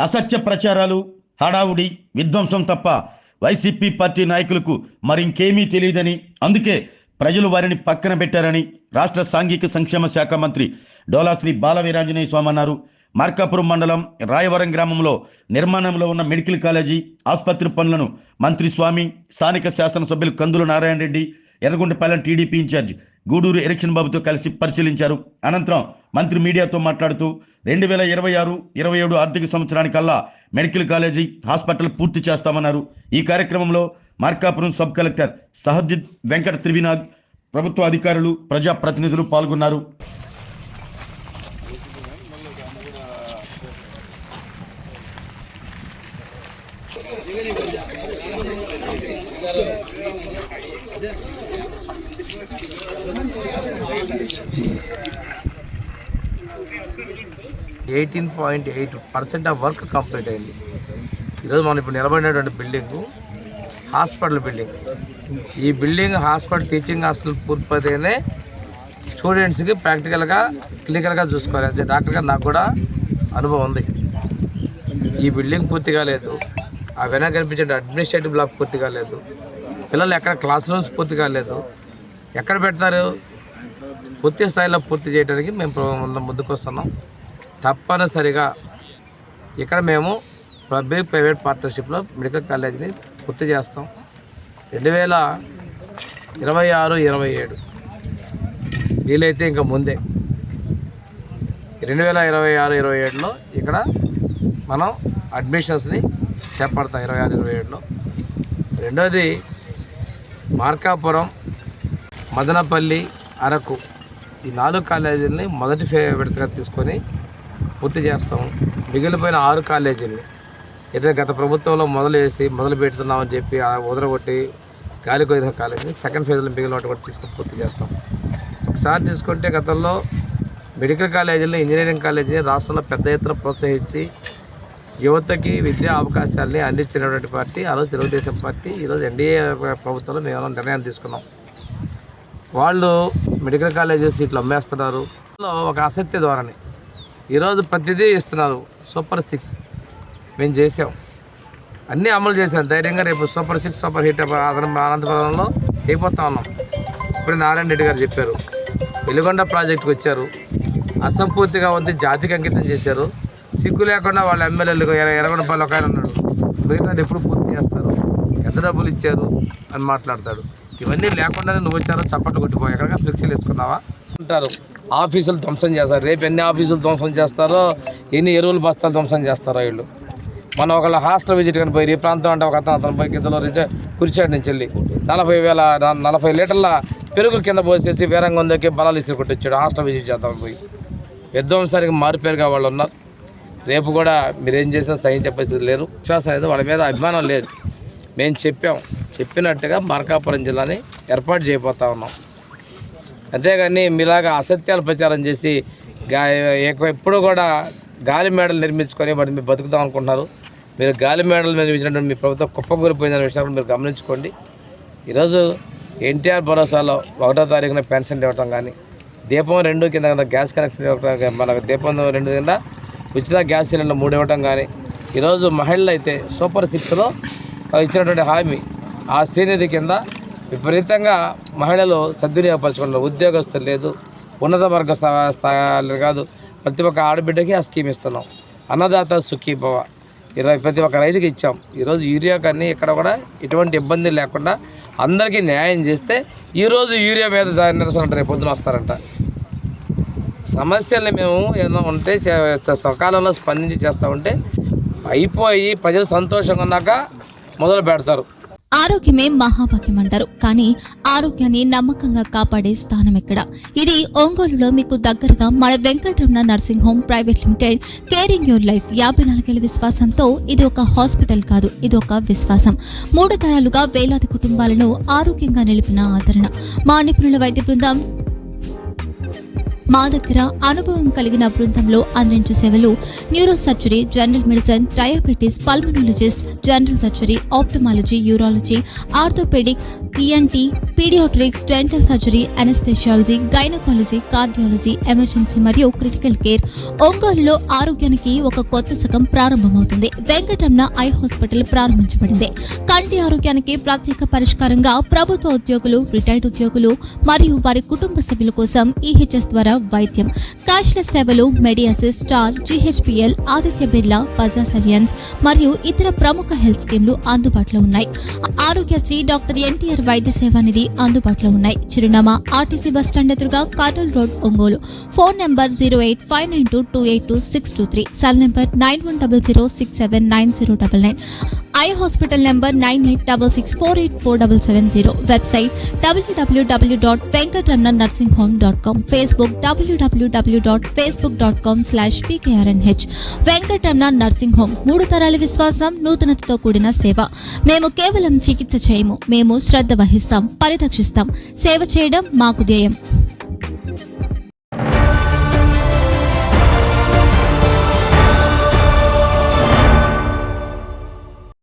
అసత్య ప్రచారాలు, హడావుడి, విధ్వంసం తప్ప వైసీపీ పార్టీ నాయకులకు మరింకేమీ తెలియదని, అందుకే ప్రజలు వారిని పక్కన పెట్టారని రాష్ట్ర సాంఘిక సంక్షేమ శాఖ మంత్రి డోలా శ్రీ బాలవీరాంజనేయ స్వామి అన్నారు. మార్కాపురం మండలం రాయవరం గ్రామంలో నిర్మాణంలో ఉన్న మెడికల్ కాలేజీ, ఆసుపత్రి పనులను మంత్రి స్వామి, స్థానిక శాసనసభ్యులు కందుల నారాయణ రెడ్డి, ఎర్రగొండపాలెం టీడీపీ ఇన్ఛార్జ్ గూడూరు ఎలక్షన్ బాబుతో కలిసి పరిశీలించారు. అనంతరం మంత్రి మీడియాతో మాట్లాడుతూ 2026-27 ఆర్థిక సంవత్సరానికల్లా మెడికల్ కాలేజీ, హాస్పిటల్ పూర్తి చేస్తామన్నారు. ఈ కార్యక్రమంలో మార్కాపురం సబ్ కలెక్టర్ సహజిత్ వెంకట త్రివినాగ్, ప్రభుత్వ అధికారులు, ప్రజాప్రతినిధులు పాల్గొన్నారు. %18.8% ఆఫ్ వర్క్ కంప్లీట్ అయింది. ఈరోజు మనం ఇప్పుడు నిలబడినటువంటి బిల్డింగు హాస్పిటల్ బిల్డింగ్. ఈ బిల్డింగ్ హాస్పిటల్, టీచింగ్ హాస్టల్ పూర్తిపోతేనే స్టూడెంట్స్కి ప్రాక్టికల్గా, క్లినికల్గా చూసుకోవాలి. అంటే డాక్టర్గా నాకు కూడా అనుభవం ఉంది. ఈ బిల్డింగ్ పూర్తి కాలేదు, ఆ వెనక కనిపించే అడ్మినిస్ట్రేటివ్ బ్లాక్ పూర్తి కాలేదు, పిల్లలు ఎక్కడ క్లాస్ రూమ్స్ పూర్తి కాలేదు. ఎక్కడ పెడతారు? పూర్తి స్థాయిలో పూర్తి చేయడానికి మేము ముందుకు వస్తున్నాం. తప్పనిసరిగా ఇక్కడ మేము పబ్లిక్ ప్రైవేట్ పార్ట్నర్షిప్లో మెడికల్ కాలేజీని పూర్తి చేస్తాం. 2026-27 వీలైతే ఇంకా ముందే 2026-27లో ఇక్కడ మనం అడ్మిషన్స్ని చేపడతాం. 26-27లో. రెండోది మార్కాపురం, మదనపల్లి, అరకు ఈ 4 కాలేజీలని మొదటి విడతగా తీసుకొని పూర్తి చేస్తాం. మిగిలిపోయిన 6 కాలేజీలని ఏదైతే గత ప్రభుత్వంలో మొదలు పెడుతున్నామని చెప్పి వదలగొట్టి గాలి కొయిన కాలేజీని సెకండ్ ఫేజ్లో మిగిలిన వాటి కూడా తీసుకొని పూర్తి చేస్తాం. ఒకసారి తీసుకుంటే గతంలో మెడికల్ కాలేజీలని, ఇంజనీరింగ్ కాలేజీని రాష్ట్రంలో పెద్ద ఎత్తున ప్రోత్సహించి యువతకి విద్యా అవకాశాలని అందించినటువంటి పార్టీ ఆ రోజు తెలుగుదేశం పార్టీ. ఈరోజు ఎన్డీఏ ప్రభుత్వంలో మేము నిర్ణయం తీసుకున్నాం. వాళ్ళు మెడికల్ కాలేజీ సీట్లు అమ్మేస్తున్నారు. ఒక అసత్య ధోరణి. ఈరోజు ప్రతిదీ ఇస్తున్నారు. సూపర్ 6 మేము చేసాం, అన్నీ అమలు చేశాం ధైర్యంగా. రేపు సూపర్ 6, సూపర్ హిట్ అనంతపురంలో చేయబోతా ఉన్నాం. ఇప్పుడు నారాయణ రెడ్డి గారు చెప్పారు. వెలుగొండ ప్రాజెక్టుకి వచ్చారు, అసంపూర్తిగా ఉంది, జాతికి అంకితం చేశారు. సిగ్గు లేకుండా వాళ్ళ ఎమ్మెల్యేలకు ఎర్రగొండపాలెం ఒక ఆయన ఉన్నాడు, మిగతాది ఎప్పుడు పూర్తి చేస్తారు, ఎంత డబ్బులు ఇచ్చారు అని మాట్లాడతాడు. ఇవన్నీ లేకుండానే నువ్వు వచ్చారో చప్పట్లు కొట్టిపోయి ఎక్కడిగా ఫ్లెక్సీలు వేసుకున్నావా అంటారు. ఆఫీసులు ధ్వంసం చేస్తారు. రేపు ఎన్ని ఆఫీసులు ధ్వంసం చేస్తారో, ఎన్ని ఎరువుల బస్తాలు ధ్వంసం చేస్తారో వీళ్ళు. మనం ఒకళ్ళ హాస్టల్ విజిట్ కానీ పోయి, ఈ ప్రాంతం అంటే ఒక అతను పోయి కిందలో కురిచాడు నుంచి వెళ్ళి 40 లీటర్ల పెరుగులు కింద పోసేసి వీరంగందోకి బలాలు ఇసురు కొట్టించాడు. హాస్టల్ విజిట్ చేద్దామని పోయి విధ్వంసానికి మారుపేరుగా వాళ్ళు ఉన్నారు. రేపు కూడా మీరేం చేసినా సహించే పరిస్థితి లేరు. విశ్వాసం లేదు, వాళ్ళ మీద అభిమానం లేదు. మేము చెప్పినట్టుగా మార్కాపురం జిల్లాని ఏర్పాటు చేయబోతా ఉన్నాం. అంతేగాని మీలాగా అసత్యాలు ప్రచారం చేసి ఎప్పుడు కూడా గాలి మేడలు నిర్మించుకొని వాటిని మీరు బతుకుదాం అనుకుంటున్నారు. మీరు గాలి మేడలు నిర్మించినటువంటి మీ ప్రభుత్వం కుప్పకూలిపోయిందనే విషయాన్ని మీరు గమనించుకోండి. ఈరోజు ఎన్టీఆర్ భరోసాలో 1వ తారీఖున పెన్షన్ ఇవ్వటం కానీ, దీపం 2 కింద గ్యాస్ కనెక్షన్ ఇవ్వటం, మన దీపం 2 కింద ఉచిత గ్యాస్ సిలిండర్ 3 ఇవ్వటం కానీ, ఈరోజు మహిళలు అయితే సూపర్ 6లో ఇచ్చినటువంటి హామీ ఆ శ్రీనిధి కింద విపరీతంగా మహిళలు సద్వినియోగపరచుకుంటారు. ఉద్యోగస్తులు లేదు, ఉన్నత వర్గ స్థాయిలు కాదు, ప్రతి ఒక్క ఆడబిడ్డకి ఆ స్కీమ్ ఇస్తున్నాం. అన్నదాత సుఖీభవ ప్రతి ఒక్క రైతుకి ఇచ్చాం. ఈరోజు యూరియా కానీ ఇక్కడ కూడా ఎటువంటి ఇబ్బంది లేకుండా అందరికీ న్యాయం చేస్తే ఈరోజు యూరియా మీద నిరసన రేపు పొద్దున వస్తారంట. సమస్యల్ని మేము ఏదైనా ఉంటే సకాలంలో స్పందించి చేస్తూ ఉంటే అయిపోయి ప్రజలు సంతోషంగా ఉన్నాక మొదలు పెడతారు. ఆరోగ్యమే మహాభాగ్యం అంటారు, కానీ ఆరోగ్యాన్ని నమ్మకంగా కాపాడే స్థానం ఎక్కడ? ఇది ఒంగోలులో మీకు దగ్గరగా మన Venkataramana nursing home private limited. Caring your life 54 ఏళ్ల విశ్వాసంతో ఇది ఒక హాస్పిటల్ కాదు, ఇది ఒక విశ్వాసం. 3 తరాలుగా వేలాది కుటుంబాలను ఆరోగ్యంగా నిలిపిన ఆదరణ. మా నిపుణుల వైద్య బృందం మా దగ్గర అనుభవం కలిగిన బృందంలో అందించే సేవలు neuro surgery, general medicine, diabetes, pulmonologist, general surgery, ophthalmology, urology, orthopaedic, ENT, paediatrics, dental surgery, anaesthesiology, gynaecology, cardiology, emergency మరియు క్రిటికల్ కేర్. ఒంగోలులో ఆరోగ్యానికి ఒక కొత్త శకం ప్రారంభమవుతుంది. వెంకటరమణ ఐ హాస్పిటల్ ప్రారంభించబడింది. కంటి ఆరోగ్యానికి ప్రత్యేక పరిష్కారంగా ప్రభుత్వ ఉద్యోగులు, రిటైర్డ్ ఉద్యోగులు మరియు వారి కుటుంబ సభ్యుల కోసం ఈహెచ్ఎస్ ద్వారా వైద్యం, క్యాష్లెస్ సేవలు, మెడియాసిస్, స్టార్, జీహెచ్పిఎల్, ఆదిత్య బిర్లా, బజాజ్ అలియన్స్ మరియు ఇతర ప్రముఖ హెల్త్ స్కీమ్లు అందుబాటులో ఉన్నాయి. ఆరోగ్యశ్రీ, డాక్టర్ ఎన్టీఆర్ వైద్య సేవా నిధి అందుబాటులో ఉన్నాయి. చిరునామా ఆర్టీసీ బస్టాండ్ ఎదురుగా, Kurnool road, Ongole. Phone number 08592282623, cell number 9100679099, eye hospital number 9866484770, website www.venkatramannursing.com, Facebook www.facebook.com/pkrnh. Venkataramana nursing home, 3 తరాల విశ్వాసం, నూతనతతో కూడిన సేవ. మేము కేవలం చికిత్స చేయము, మేము శ్రద్ధ వహిస్తాం, పరిరక్షిస్తాం. సేవ చేయడం మాకు ధ్యేయం.